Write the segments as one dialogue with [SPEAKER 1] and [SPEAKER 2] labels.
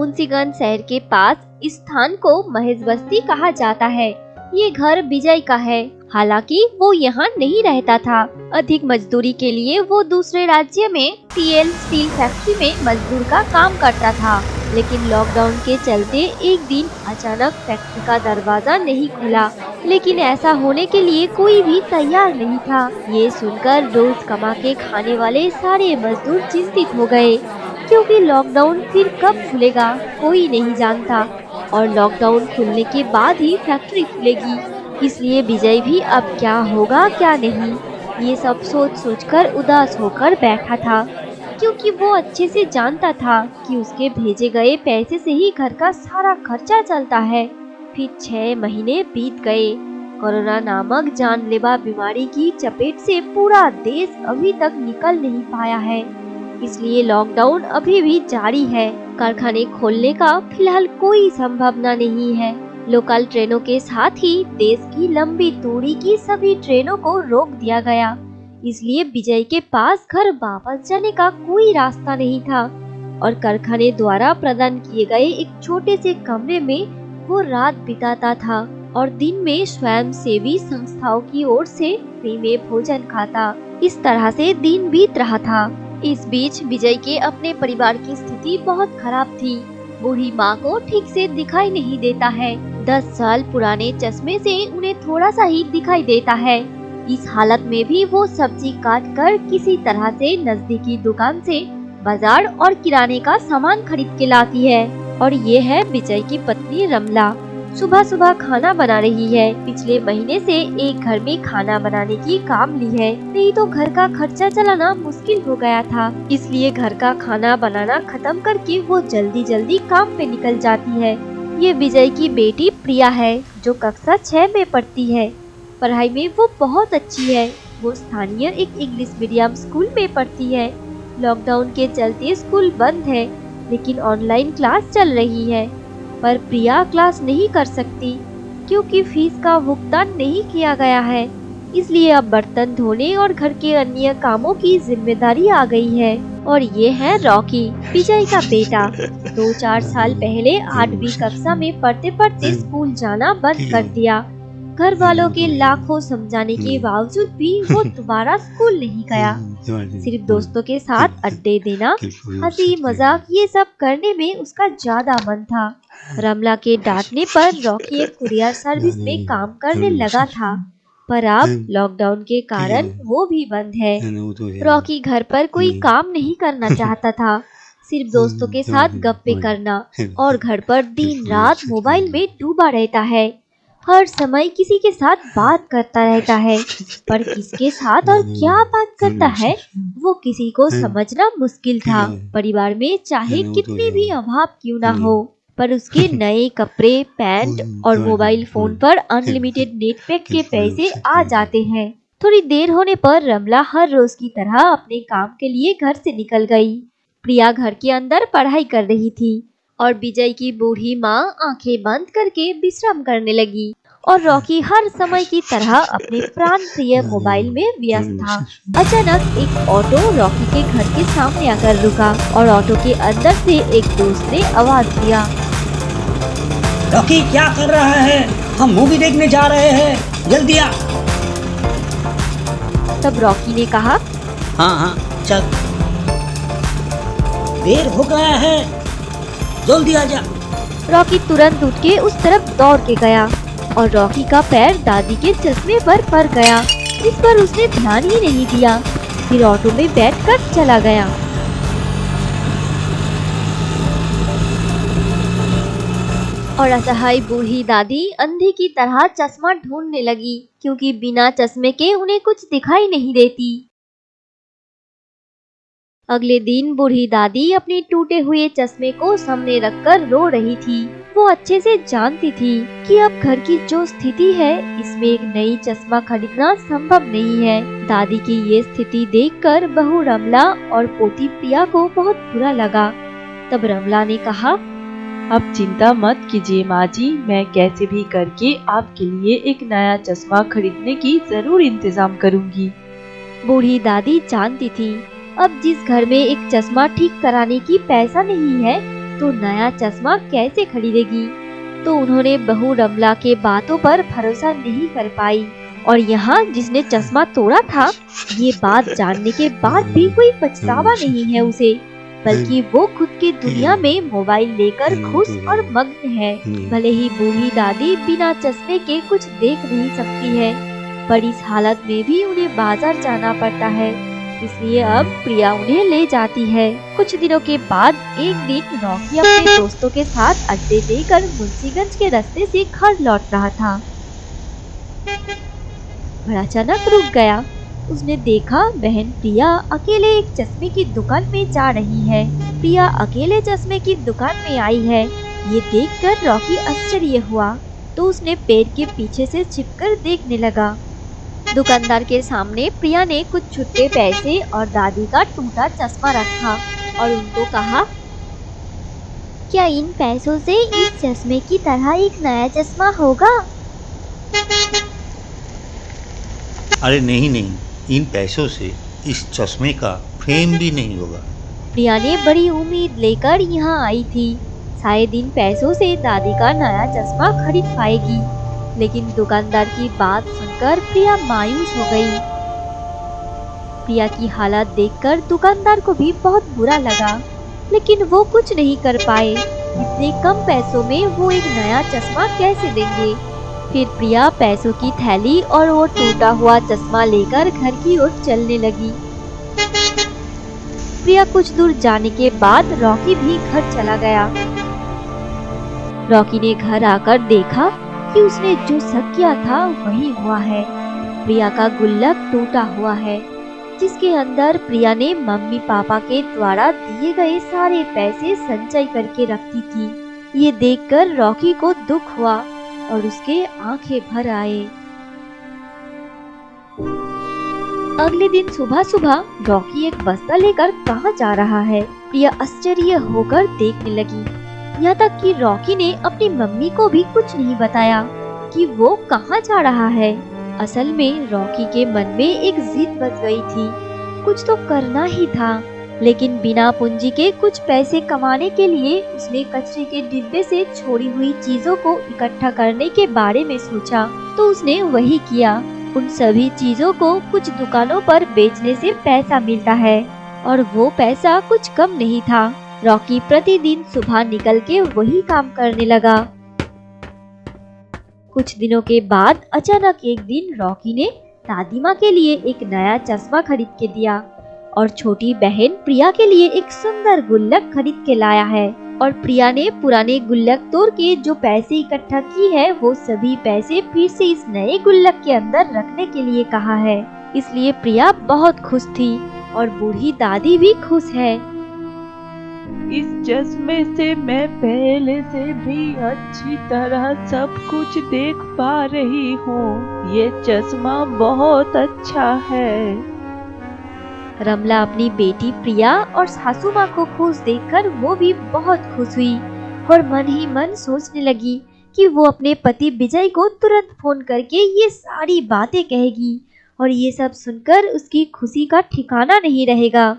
[SPEAKER 1] मुंशीगंज शहर के पास इस स्थान को महेश बस्ती कहा जाता है। ये घर विजय का है। हालांकि वो यहाँ नहीं रहता था। अधिक मजदूरी के लिए वो दूसरे राज्य में टीएल स्टील फैक्ट्री में मजदूर का काम करता था। लेकिन लॉकडाउन के चलते एक दिन अचानक फैक्ट्री का दरवाजा नहीं खुला। लेकिन ऐसा होने के लिए कोई भी तैयार नहीं था। ये सुनकर रोज कमा के खाने वाले सारे मजदूर चिंतित हो गए, क्योंकि लॉकडाउन फिर कब खुलेगा कोई नहीं जानता, और लॉकडाउन खुलने के बाद ही फैक्ट्री खुलेगी। इसलिए विजय भी अब क्या होगा क्या नहीं, ये सब सोच सोचकर उदास होकर बैठा था, क्योंकि वो अच्छे से जानता था कि उसके भेजे गए पैसे से ही घर का सारा खर्चा चलता है। फिर 6 महीने बीत गए। कोरोना नामक जानलेवा बीमारी की चपेट से पूरा देश अभी तक निकल नहीं पाया है, इसलिए लॉकडाउन अभी भी जारी है। कारखाने खोलने का फिलहाल कोई संभावना नहीं है। लोकल ट्रेनों के साथ ही देश की लंबी दूरी की सभी ट्रेनों को रोक दिया गया। इसलिए विजय के पास घर वापस जाने का कोई रास्ता नहीं था, और कारखाने द्वारा प्रदान किए गए एक छोटे से कमरे में वो रात बिताता था और दिन में स्वयं सेवी संस्थाओं की ओर से फ्री में भोजन खाता। इस तरह से दिन बीत रहा था। इस बीच विजय के अपने परिवार की स्थिति बहुत खराब थी। बूढ़ी माँ को ठीक से दिखाई नहीं देता है। 10 साल पुराने चश्मे से उन्हें थोड़ा सा ही दिखाई देता है। इस हालत में भी वो सब्जी काट कर किसी तरह से नजदीकी दुकान से बाजार और किराने का सामान खरीद के लाती है। और ये है विजय की पत्नी रमला। सुबह सुबह खाना बना रही है। पिछले महीने से एक घर में खाना बनाने की काम ली है, नहीं तो घर का खर्चा चलाना मुश्किल हो गया था। इसलिए घर का खाना बनाना खत्म करके वो जल्दी जल्दी काम पे निकल जाती है। ये विजय की बेटी प्रिया है, जो कक्षा 6 में पढ़ती है। पढ़ाई में वो बहुत अच्छी है। वो स्थानीय एक इंग्लिश मीडियम स्कूल में पढ़ती है। लॉकडाउन के चलते स्कूल बंद है, लेकिन ऑनलाइन क्लास चल रही है। पर प्रिया क्लास नहीं कर सकती, क्योंकि फीस का भुगतान नहीं किया गया है। इसलिए अब बर्तन धोने और घर के अन्य कामों की जिम्मेदारी आ गई है। और ये है रॉकी, विजय का बेटा। 2-4 साल पहले 8वीं कक्षा में पढ़ते पढ़ते स्कूल जाना बंद कर दिया। घर वालों के लाखों समझाने के बावजूद भी वो दोबारा स्कूल नहीं गया। सिर्फ दोस्तों के साथ अड्डे देना, हंसी मजाक ये सब करने में उसका ज्यादा मन था। रमला के डांटने पर रॉकी एक कुरियर सर्विस में काम करने लगा था, पर अब लॉकडाउन के कारण वो भी बंद है। रॉकी घर पर कोई काम नहीं करना चाहता था, सिर्फ दोस्तों के साथ गप्पे करना, और घर पर दिन रात मोबाइल में डूबा रहता है। हर समय किसी के साथ बात करता रहता है, पर किसके साथ और क्या बात करता है वो किसी को समझना मुश्किल था। परिवार में चाहे कितने भी अभाव क्यों ना हो, पर उसके नए कपड़े, पैंट और मोबाइल फोन पर अनलिमिटेड नेट पैक के पैसे आ जाते हैं। थोड़ी देर होने पर रमला हर रोज की तरह अपने काम के लिए घर से निकल गई। प्रिया घर के अंदर पढ़ाई कर रही थी, और विजय की बूढ़ी माँ आंखें बंद करके विश्राम करने लगी, और रॉकी हर समय की तरह अपने प्राण प्रिय मोबाइल में व्यस्त था। अचानक एक ऑटो रॉकी के घर के सामने आकर रुका, और ऑटो के अंदर से एक दोस्त ने आवाज दिया,
[SPEAKER 2] रॉकी क्या कर रहा है? हम मूवी देखने जा रहे हैं, जल्दी आ।
[SPEAKER 1] तब रॉकी ने कहा,
[SPEAKER 2] हाँ चल, देर हो गया है, जल्दी आ जा।
[SPEAKER 1] रॉकी तुरंत उठ के उस तरफ दौड़ के गया, और रॉकी का पैर दादी के चश्मे पर पड़ गया। इस पर उसने ध्यान ही नहीं दिया। फिर ऑटो में बैठकर चला गया। और असहाय बूढ़ी दादी अंधे की तरह चश्मा ढूंढने लगी, क्योंकि बिना चश्मे के उन्हें कुछ दिखाई नहीं देती। अगले दिन बूढ़ी दादी अपने टूटे हुए चश्मे को सामने रखकर रो रही थी। वो अच्छे से जानती थी कि अब घर की जो स्थिति है, इसमें एक नई चश्मा खरीदना संभव नहीं है। दादी की ये स्थिति देखकर बहू रमला और पोती प्रिया को बहुत बुरा लगा। तब रमला ने कहा,
[SPEAKER 3] अब चिंता मत कीजिए माँ जी, मैं कैसे भी करके आपके लिए एक नया चश्मा खरीदने की जरूर इंतजाम करूंगी।
[SPEAKER 1] बूढ़ी दादी जानती थी अब जिस घर में एक चश्मा ठीक कराने की पैसा नहीं है, तो नया चश्मा कैसे खरीदेगी। तो उन्होंने बहू रमला के बातों पर भरोसा नहीं कर पाई और यहाँ जिसने चश्मा तोड़ा था ये बात जानने के बाद भी कोई पछतावा नहीं है उसे, बल्कि वो खुद की दुनिया में मोबाइल लेकर खुश और मग्न है। भले ही बूढ़ी दादी बिना चश्मे के कुछ देख नहीं सकती है, पर इस हालत में भी उन्हें बाजार जाना पड़ता है, इसलिए अब प्रिया उन्हें ले जाती है। कुछ दिनों के बाद एक दिन रॉकी अपने दोस्तों के साथ अड्डे देकर मुंशीगंज के रास्ते से घर लौट रहा था। पर अचानक रुक गया। उसने देखा बहन प्रिया अकेले एक चश्मे की दुकान में जा रही है। प्रिया अकेले चश्मे की दुकान में आई है, ये देखकर रॉकी आश्चर्य हुआ, तो उसने पेड़ के पीछे से छिपकर देखने लगा। दुकानदार के सामने प्रिया ने कुछ छुट्टे पैसे और दादी का टूटा चश्मा रखा और उनको कहा, क्या इन पैसों से इस चश्मे की तरह एक नया चश्मा होगा?
[SPEAKER 4] अरे नहीं, इन पैसों से इस चश्मे का फ्रेम भी नहीं होगा।
[SPEAKER 1] प्रिया ने बड़ी उम्मीद लेकर यहाँ आई थी, शायद इन पैसों से दादी का नया चश्मा खरीद पाएगी, लेकिन दुकानदार की बात सुनकर प्रिया मायूस हो गई। प्रिया की हालत देखकर दुकानदार को भी बहुत बुरा लगा, लेकिन वो कुछ नहीं कर पाए। इतने कम पैसों में वो एक नया चश्मा कैसे देंगे। फिर प्रिया पैसों की थैली और वो टूटा हुआ चश्मा लेकर घर की ओर चलने लगी। प्रिया कुछ दूर जाने के बाद रॉकी भी घर चला गया। रॉकी ने घर आकर देखा कि उसने जो शक किया था वही हुआ है। प्रिया का गुल्लक टूटा हुआ है, जिसके अंदर प्रिया ने मम्मी पापा के द्वारा दिए गए सारे पैसे संचय करके रखी थी। ये देखकर रॉकी को दुख हुआ और उसके आंखें भर आए। अगले दिन सुबह सुबह रॉकी एक बस्ता लेकर कहाँ जा रहा है, प्रिया आश्चर्य होकर देखने लगी। यहाँ तक कि रॉकी ने अपनी मम्मी को भी कुछ नहीं बताया कि वो कहाँ जा रहा है। असल में रॉकी के मन में एक जिद बच गई थी, कुछ तो करना ही था, लेकिन बिना पूंजी के कुछ पैसे कमाने के लिए उसने कचरे के डिब्बे से छोड़ी हुई चीजों को इकट्ठा करने के बारे में सोचा, तो उसने वही किया। उन सभी चीजों को कुछ दुकानों पर बेचने से पैसा मिलता है और वो पैसा कुछ कम नहीं था। रॉकी प्रतिदिन सुबह निकल के वही काम करने लगा। कुछ दिनों के बाद अचानक एक दिन रॉकी ने दादी माँ के लिए एक नया चश्मा खरीद के दिया और छोटी बहन प्रिया के लिए एक सुंदर गुल्लक खरीद के लाया है। और प्रिया ने पुराने गुल्लक तोड़ के जो पैसे इकट्ठा की है वो सभी पैसे फिर से इस नए गुल्लक के अंदर रखने के लिए कहा है। इसलिए प्रिया बहुत खुश थी और बूढ़ी दादी भी खुश है।
[SPEAKER 3] इस चश्मे से मैं पहले से भी अच्छी तरह सब कुछ देख पा रही हूँ। ये चश्मा बहुत अच्छा है।
[SPEAKER 1] रमला अपनी बेटी प्रिया और सासू माँ को खुश देखकर वो भी बहुत खुश हुई और मन ही मन सोचने लगी कि वो अपने पति विजय को तुरंत फोन करके ये सारी बातें कहेगी और ये सब सुनकर उसकी खुशी का ठिकाना नहीं रहेगा।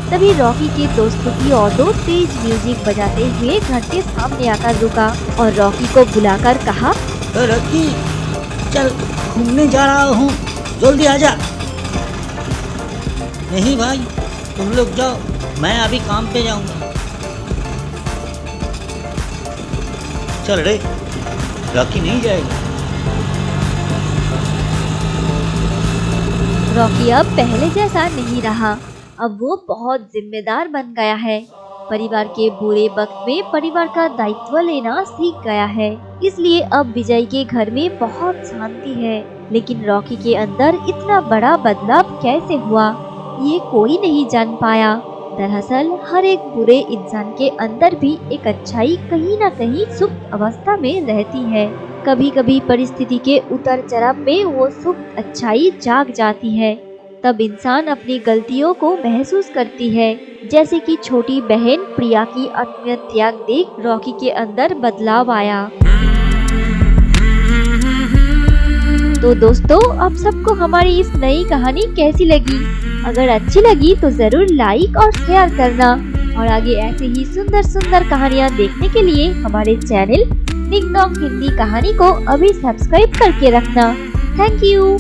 [SPEAKER 1] तभी रॉकी के दोस्तों की ऑटो तेज म्यूजिक बजाते हुए घर के सामने आकर रुका और रॉकी को बुलाकर कहा,
[SPEAKER 2] रॉकी चल घूमने जा रहा हूँ, जल्दी आजा। नहीं भाई तुम लोग जाओ, मैं अभी काम पे जाऊंगा।
[SPEAKER 4] चल रे, रॉकी नहीं जाएगा।
[SPEAKER 1] रॉकी अब पहले जैसा नहीं रहा, अब वो बहुत जिम्मेदार बन गया है। परिवार के बुरे वक्त में परिवार का दायित्व लेना सीख गया है। इसलिए अब विजय के घर में बहुत शांति है। लेकिन रॉकी के अंदर इतना बड़ा बदलाव कैसे हुआ, ये कोई नहीं जान पाया। दरअसल हर एक बुरे इंसान के अंदर भी एक अच्छाई कहीं न कहीं सुप्त अवस्था में रहती है। कभी कभी परिस्थिति के उतर चढ़ाव में वो सुप्त अच्छाई जाग जाती है। तब इंसान अपनी गलतियों को महसूस करती है। जैसे कि छोटी बहन प्रिया की आत्मीय त्याग देख रॉकी के अंदर बदलाव आया। तो दोस्तों, आप सबको हमारी इस नई कहानी कैसी लगी? अगर अच्छी लगी तो जरूर लाइक और शेयर करना और आगे ऐसे ही सुंदर सुंदर कहानियाँ देखने के लिए हमारे चैनल डिंग डोंग हिंदी कहानी को अभी सब्सक्राइब करके रखना। Thank you.